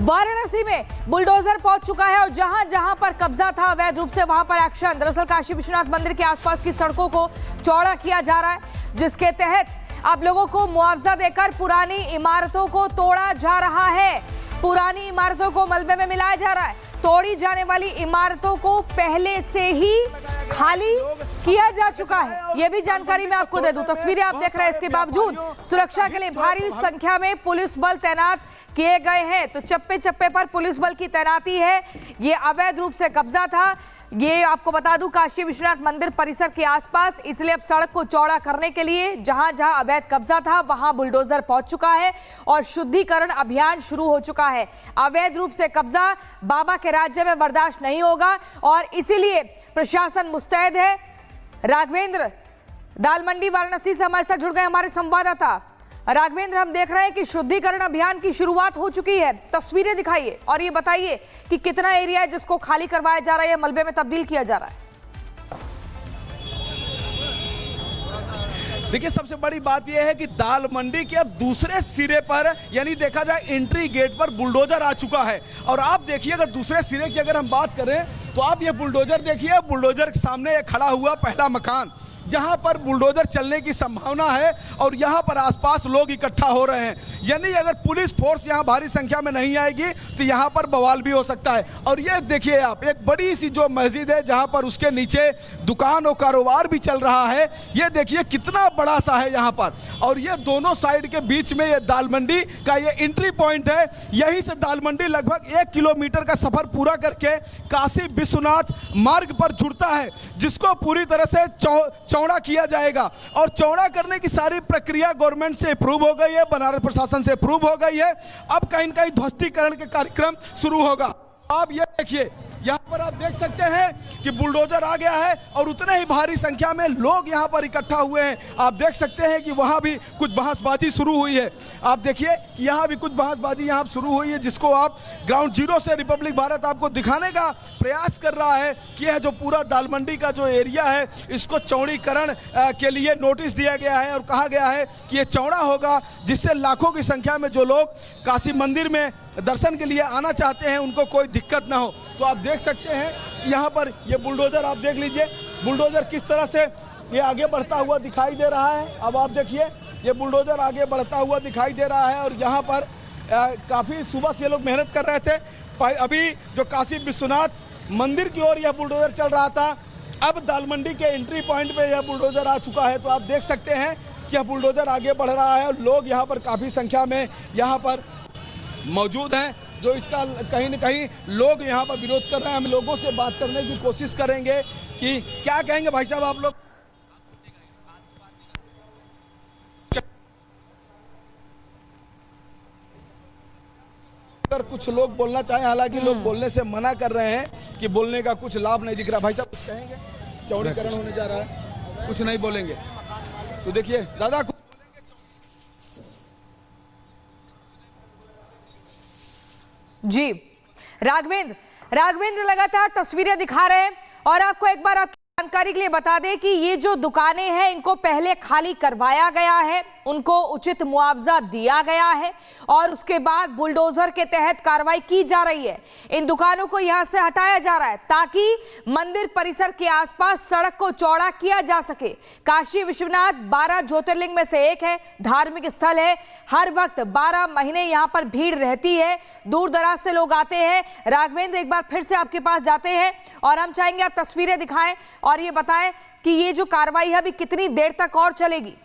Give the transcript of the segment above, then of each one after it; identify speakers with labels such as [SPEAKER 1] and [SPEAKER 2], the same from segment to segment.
[SPEAKER 1] वाराणसी में बुलडोजर पहुंच चुका है और जहां जहां पर कब्जा था अवैध रूप से वहां पर एक्शन। दरअसल काशी विश्वनाथ मंदिर के आसपास की सड़कों को चौड़ा किया जा रहा है, जिसके तहत अब लोगों को मुआवजा देकर पुरानी इमारतों को तोड़ा जा रहा है। पुरानी इमारतों को मलबे में मिलाया जा रहा है। तोड़ी जाने वाली इमारतों को पहले से ही खाली किया जा चुका है। यह भी जानकारी मैं आपको दे दूं। तस्वीरें आप देख रहे हैं। इसके बावजूद सुरक्षा के लिए भारी संख्या में पुलिस बल तैनात किए गए हैं। तो चप्पे चप्पे पर पुलिस बल की तैनाती है। ये अवैध रूप से कब्जा था। ये आपको बता दूं काशी विश्वनाथ मंदिर परिसर के आसपास, इसलिए अब सड़क को चौड़ा करने के लिए जहां जहां अवैध कब्जा था वहां बुलडोजर पहुंच चुका है और शुद्धिकरण अभियान शुरू हो चुका है। अवैध रूप से कब्जा बाबा के राज्य में बर्दाश्त नहीं होगा और इसीलिए प्रशासन मुस्तैद है। राघवेंद्र दाल मंडी वाराणसी से हमारे साथ जुड़ गए हमारे संवाददाता। राघवेंद्र, हम देख रहे हैं कि शुद्धिकरण अभियान की शुरुआत हो चुकी है। तस्वीरें दिखाइए और ये बताइए कि कितना एरिया है जिसको खाली करवाया जा रहा है, मलबे में तब्दील किया जा रहा है।
[SPEAKER 2] देखिए, सबसे बड़ी बात यह है कि दाल मंडी के अब दूसरे सिरे पर, यानी देखा जाए एंट्री गेट पर बुलडोजर आ चुका है। और आप देखिए, अगर दूसरे सिरे की अगर हम बात करें तो आप ये बुलडोजर देखिए। बुलडोजर के सामने खड़ा हुआ पहला मकान जहां पर बुलडोजर चलने की संभावना है और यहां पर आसपास लोग इकट्ठा हो रहे हैं। यानी अगर पुलिस फोर्स यहां भारी संख्या में नहीं आएगी तो यहां पर बवाल भी हो सकता है। और ये देखिए आप, एक बड़ी सी जो मस्जिद है जहां पर उसके नीचे दुकान और कारोबार भी चल रहा है। ये देखिए कितना बड़ा सा है यहां पर। और ये दोनों साइड के बीच में ये दाल मंडी का ये एंट्री पॉइंट है। यहीं से दाल मंडी लगभग 1 किलोमीटर का सफर पूरा करके काशी विश्वनाथ मार्ग पर जुड़ता है, जिसको पूरी तरह से चौड़ा किया जाएगा। और चौड़ा करने की सारी प्रक्रिया गवर्नमेंट से अप्रूव हो गई है, बनारस प्रशासन से अप्रूव हो गई है। अब कहीं न कहीं ध्वस्तीकरण के कार्यक्रम शुरू होगा। आप ये देखिए, यहाँ पर आप देख सकते हैं कि बुलडोजर आ गया है और उतने ही भारी संख्या में लोग यहाँ पर इकट्ठा हुए हैं। आप देख सकते हैं कि वहाँ भी कुछ बहसबाजी शुरू हुई है। आप देखिए कि यहाँ भी कुछ बहसबाजी यहाँ शुरू हुई है, जिसको आप ग्राउंड जीरो से रिपब्लिक भारत आपको दिखाने का प्रयास कर रहा है कि यह जो पूरा दाल मंडी का जो एरिया है इसको चौड़ीकरण के लिए नोटिस दिया गया है और कहा गया है कि ये चौड़ा होगा, जिससे लाखों की संख्या में जो लोग काशी मंदिर में दर्शन के लिए आना चाहते हैं उनको कोई दिक्कत ना हो। तो आप देख सकते हैं यहाँ पर ये बुलडोजर, आप देख लीजिए बुलडोजर किस तरह से ये आगे बढ़ता हुआ दिखाई दे रहा है। अब आप देखिए ये बुलडोजर आगे बढ़ता हुआ दिखाई दे रहा है और यहाँ पर काफ़ी सुबह से लोग मेहनत कर रहे थे। अभी जो काशी विश्वनाथ मंदिर की ओर यह बुलडोजर चल रहा था, अब दाल मंडी के एंट्री पॉइंट पे यह बुलडोजर आ चुका है। तो आप देख सकते हैं कि यह बुलडोजर आगे बढ़ रहा है और लोग यहाँ पर काफ़ी संख्या में यहाँ पर मौजूद हैं, जो इसका कहीं न कहीं लोग यहाँ पर विरोध कर रहे हैं। हम लोगों से बात करने की कोशिश करेंगे कि क्या कहेंगे भाई साहब आप लोग। अगर कुछ लोग बोलना चाहें, हालांकि लोग बोलने से मना कर रहे हैं कि बोलने का कुछ लाभ नहीं दिख रहा। भाई साहब कुछ कहेंगे? चौड़ीकरण होने जा रहा है, कुछ नहीं बोलेंगे। तो देखिए दादा,
[SPEAKER 1] जी राघवेंद्र लगातार तस्वीरें दिखा रहे हैं और आपको एक बार आपकी जानकारी के लिए बता दें कि ये जो दुकानें हैं इनको पहले खाली करवाया गया है, उनको उचित मुआवजा दिया गया है और उसके बाद बुलडोजर के तहत कार्रवाई की जा रही है। इन दुकानों को यहां से हटाया जा रहा है ताकि मंदिर परिसर के आसपास सड़क को चौड़ा किया जा सके। काशी विश्वनाथ 12 ज्योतिर्लिंग में से एक है, धार्मिक स्थल है। हर वक्त 12 महीने यहां पर भीड़ रहती है, दूर दराज से लोग आते हैं। राघवेंद्र, एक बार फिर से आपके पास जाते हैं और हम चाहेंगे आप तस्वीरें दिखाएं और ये बताएं कि ये जो कार्रवाई है अभी कितनी देर तक और चलेगी।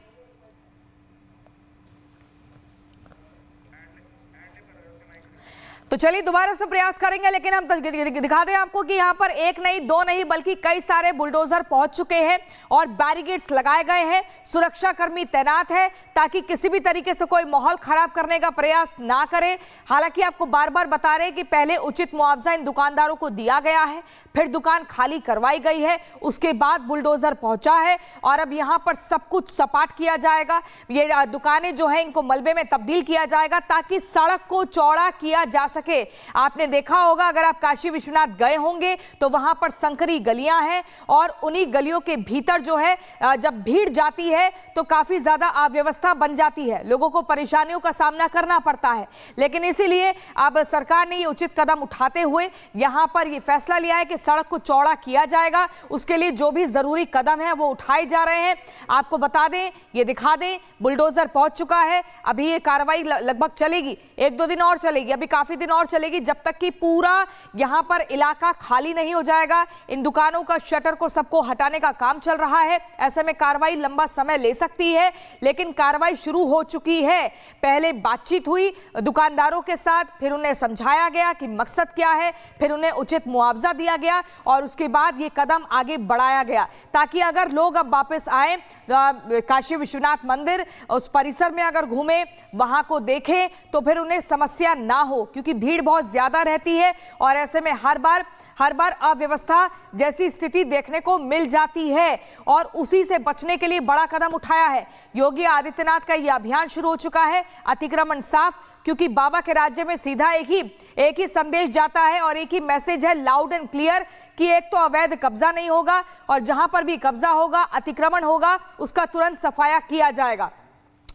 [SPEAKER 1] तो चलिए दोबारा से प्रयास करेंगे, लेकिन हम दिखा दें आपको कि यहाँ पर एक नहीं, दो नहीं, बल्कि कई सारे बुलडोजर पहुंच चुके हैं और बैरिकेड्स लगाए गए हैं। सुरक्षा कर्मी तैनात है ताकि किसी भी तरीके से कोई माहौल खराब करने का प्रयास ना करे। हालांकि आपको बार बार बता रहे हैं कि पहले उचित मुआवजा इन दुकानदारों को दिया गया है, फिर दुकान खाली करवाई गई है, उसके बाद बुलडोजर पहुंचा है और अब यहाँ पर सब कुछ सपाट किया जाएगा। ये दुकानें जो है इनको मलबे में तब्दील किया जाएगा ताकि सड़क को चौड़ा किया जा सके। आपने देखा होगा, अगर आप काशी विश्वनाथ गए होंगे तो वहां पर संकरी गलियां हैं और उन्हीं गलियों के भीतर जो है जब भीड़ जाती है तो काफी ज्यादा अव्यवस्था बन जाती है, लोगों को परेशानियों का सामना करना पड़ता है। लेकिन इसीलिए अब सरकार ने ये उचित कदम उठाते हुए यहां पर ये फैसला लिया है कि सड़क को चौड़ा किया जाएगा। उसके लिए जो भी जरूरी कदम है वो उठाए जा रहे हैं। आपको बता दें, ये दिखा दें, बुलडोजर पहुंच चुका है। अभी ये कार्रवाई लगभग चलेगी, 1-2 दिन और चलेगी, अभी काफी दिन और चलेगी, जब तक कि पूरा यहां पर इलाका खाली नहीं हो जाएगा। इन दुकानों का शटर को सबको हटाने का काम चल रहा है। ऐसे में कार्रवाई लंबा समय ले सकती है, लेकिन कार्रवाई शुरू हो चुकी है। पहले बातचीत हुई दुकानदारों के साथ, फिर उन्हें समझाया गया कि मकसद क्या है, फिर उन्हें उचित मुआवजा दिया गया और उसके बाद ये कदम आगे बढ़ाया गया, ताकि अगर लोग अब वापस आए काशी विश्वनाथ मंदिर, उस परिसर में अगर घूमे, वहां को देखें, तो फिर उन्हें समस्या ना हो, क्योंकि भीड़ बहुत ज्यादा रहती है और ऐसे में हर बार अव्यवस्था जैसी स्थिति देखने को मिल जाती है और उसी से बचने के लिए बड़ा कदम उठाया है योगी आदित्यनाथ का। यह अभियान शुरू हो चुका है, अतिक्रमण साफ, क्योंकि बाबा के राज्य में सीधा एक ही संदेश जाता है और एक ही मैसेज है, लाउड एंड क्लियर, कि एक तो अवैध कब्जा नहीं होगा और जहां पर भी कब्जा होगा, अतिक्रमण होगा, उसका तुरंत सफाया किया जाएगा।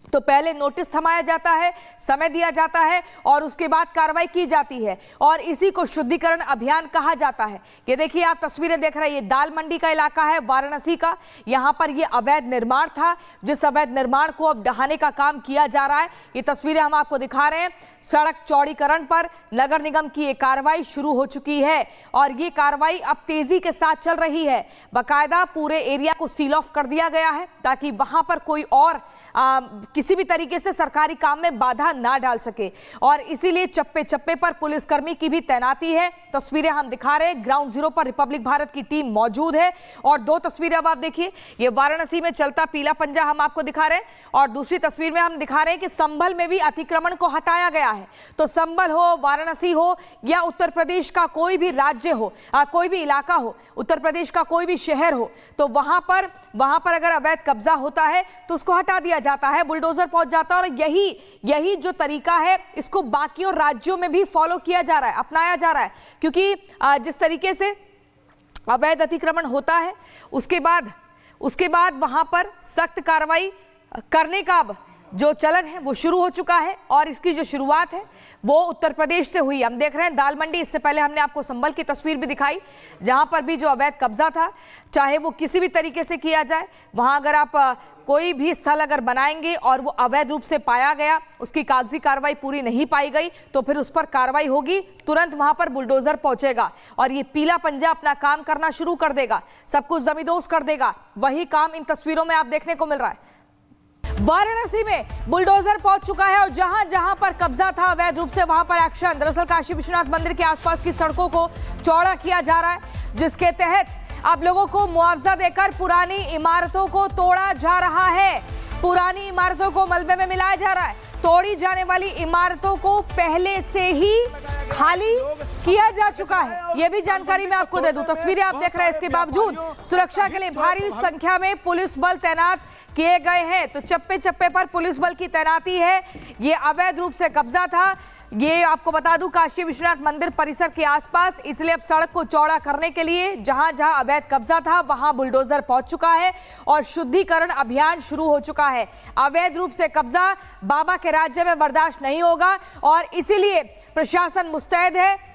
[SPEAKER 1] तो पहले नोटिस थमाया जाता है, समय दिया जाता है और उसके बाद कार्रवाई की जाती है और इसी को शुद्धिकरण अभियान कहा जाता है। ये देखिए, आप तस्वीरें देख रहे हैं, ये दाल मंडी का इलाका है वाराणसी का। यहां पर ये अवैध निर्माण था, जिस अवैध निर्माण को अब ढहाने का काम किया जा रहा है। ये तस्वीरें हम आपको दिखा रहे हैं। सड़क चौड़ीकरण पर नगर निगम की ये कार्रवाई शुरू हो चुकी है और ये कार्रवाई अब तेजी के साथ चल रही है। बाकायदा पूरे एरिया को सील ऑफ कर दिया गया है ताकि वहां पर कोई और किसी भी तरीके से सरकारी काम में बाधा ना डाल सके और इसीलिए चप्पे चप्पे पर पुलिसकर्मी की भी तैनाती है। तस्वीरें हम दिखा रहे हैं, ग्राउंड जीरो पर रिपब्लिक भारत की टीम मौजूद है और 2 तस्वीरें अब आप देखिए, ये वाराणसी में चलता पीला पंजा हम आपको दिखा रहे हैं और दूसरी तस्वीर में हम दिखा रहे हैं कि संभल में भी अतिक्रमण को हटाया गया है। तो संभल हो, वाराणसी हो या उत्तर प्रदेश का कोई भी राज्य हो, कोई भी इलाका हो, उत्तर प्रदेश का कोई भी शहर हो, तो वहां पर अगर अवैध कब्जा होता है तो उसको हटा दिया जाता है, बुलडोजर पहुंच जाता है और यही जो तरीका है, इसको बाकी और राज्यों में भी फॉलो किया जा रहा है, अपनाया जा रहा है। क्योंकि जिस तरीके से अवैध अतिक्रमण होता है, उसके बाद वहां पर सख्त कार्रवाई करने का अब जो चलन है वो शुरू हो चुका है और इसकी जो शुरुआत है वो उत्तर प्रदेश से हुई। हम देख रहे हैं दाल मंडी, इससे पहले हमने आपको संभल की तस्वीर भी दिखाई, जहां पर भी जो अवैध कब्जा था, चाहे वो किसी भी तरीके से किया जाए, वहां अगर आप कोई भी स्थल अगर बनाएंगे और वो अवैध रूप से पाया गया, उसकी कागजी कार्रवाई पूरी नहीं पाई गई, तो फिर उस पर कार्रवाई होगी, तुरंत वहां पर बुलडोजर पहुंचेगा और ये पीला पंजा अपना काम करना शुरू कर देगा, सब कुछ जमींदोज कर देगा। वही काम इन तस्वीरों में आप देखने को मिल रहा है। वाराणसी में बुलडोजर पहुंच चुका है और जहां जहां पर कब्जा था अवैध रूप से, वहां पर एक्शन। दरअसल काशी विश्वनाथ मंदिर के आसपास की सड़कों को चौड़ा किया जा रहा है, जिसके तहत अब लोगों को मुआवजा देकर पुरानी इमारतों को तोड़ा जा रहा है, पुरानी इमारतों को मलबे में मिलाया जा रहा है। तोड़ी जाने वाली इमारतों को पहले से ही खाली किया जा चुका है, यह भी जानकारी मैं आपको दे दूं। तस्वीरें आप देख रहे हैं, इसके बावजूद सुरक्षा के लिए भारी संख्या में पुलिस बल तैनात किए गए हैं। तो चप्पे चप्पे पर पुलिस बल की तैनाती है। ये अवैध रूप से कब्जा था, ये आपको बता दूं काशी विश्वनाथ मंदिर परिसर के आसपास, इसलिए अब सड़क को चौड़ा करने के लिए जहां जहां अवैध कब्जा था वहां बुलडोजर पहुंच चुका है और शुद्धिकरण अभियान शुरू हो चुका है। अवैध रूप से कब्जा बाबा के राज्य में बर्दाश्त नहीं होगा और इसीलिए प्रशासन मुस्तैद है।